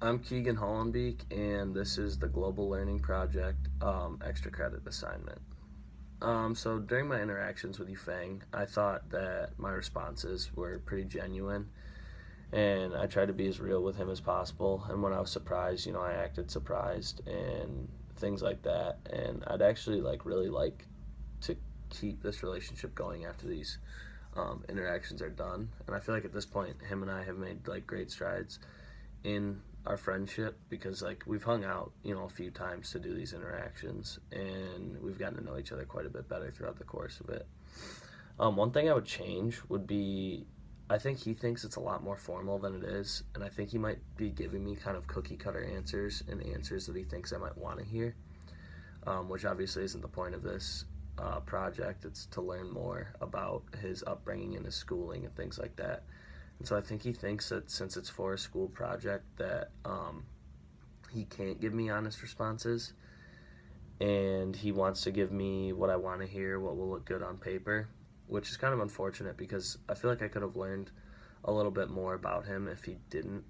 I'm Keegan Hollenbeek, and this is the Global Learning Project extra credit assignment. So during my interactions with Yufeng, I thought that my responses were pretty genuine, and I tried to be as real with him as possible. And when I was surprised, I acted surprised and things like that. And I'd actually really like to keep this relationship going after these interactions are done. And I feel like at this point, him and I have made great strides in our friendship because we've hung out a few times to do these interactions, and we've gotten to know each other quite a bit better throughout the course of it. One thing I would change would be, I think he thinks it's a lot more formal than it is, and I think he might be giving me kind of cookie cutter answers and answers that he thinks I might want to hear, which obviously isn't the point of this project. It's to learn more about his upbringing and his schooling and things like that. And so I think he thinks that since it's for a school project that he can't give me honest responses, and he wants to give me what I want to hear, what will look good on paper, which is kind of unfortunate because I feel like I could have learned a little bit more about him if he didn't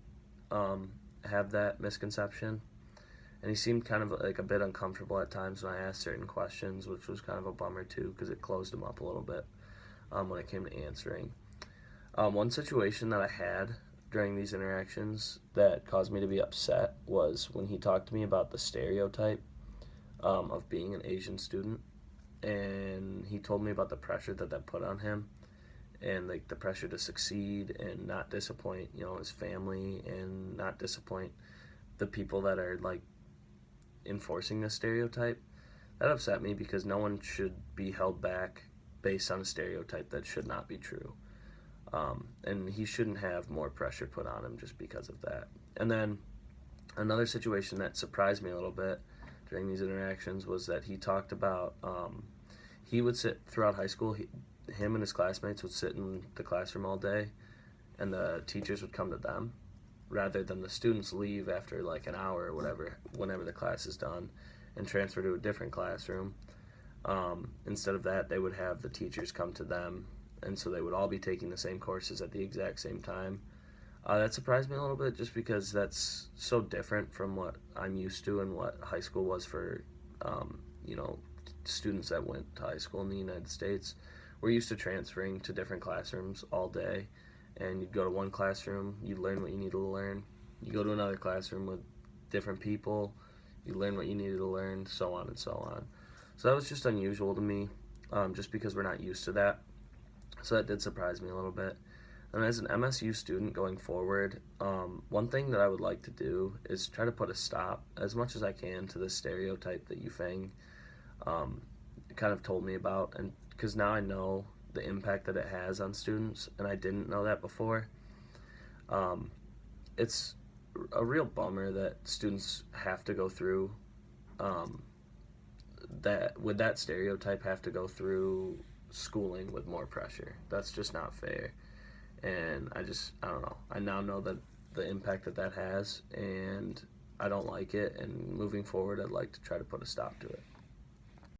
have that misconception. And he seemed kind of a bit uncomfortable at times when I asked certain questions, which was kind of a bummer too because it closed him up a little bit when it came to answering. One situation that I had during these interactions that caused me to be upset was when he talked to me about the stereotype of being an Asian student, and he told me about the pressure that put on him, and the pressure to succeed and not disappoint his family and not disappoint the people that are enforcing this stereotype. That upset me because no one should be held back based on a stereotype that should not be true. And he shouldn't have more pressure put on him just because of that. And then another situation that surprised me a little bit during these interactions was that he talked about he would sit throughout high school, him and his classmates would sit in the classroom all day, and the teachers would come to them rather than the students leave after an hour or whatever, whenever the class is done, and transfer to a different classroom. Instead of that, they would have the teachers come to them, and so they would all be taking the same courses at the exact same time. That surprised me a little bit just because that's so different from what I'm used to and what high school was for, students that went to high school in the United States. We're used to transferring to different classrooms all day, and you'd go to one classroom, you'd learn what you needed to learn. You go to another classroom with different people, you learn what you needed to learn, so on and so on. So that was just unusual to me, just because we're not used to that. So that did surprise me a little bit. And as an MSU student going forward, one thing that I would like to do is try to put a stop as much as I can to this stereotype that Yufeng kind of told me about, and because now I know the impact that it has on students, and I didn't know that before. It's a real bummer that students have to go through that stereotype, have to go through schooling with more pressure. That's just not fair. And I don't know. I now know that the impact that has, and I don't like it. And moving forward, I'd like to try to put a stop to it.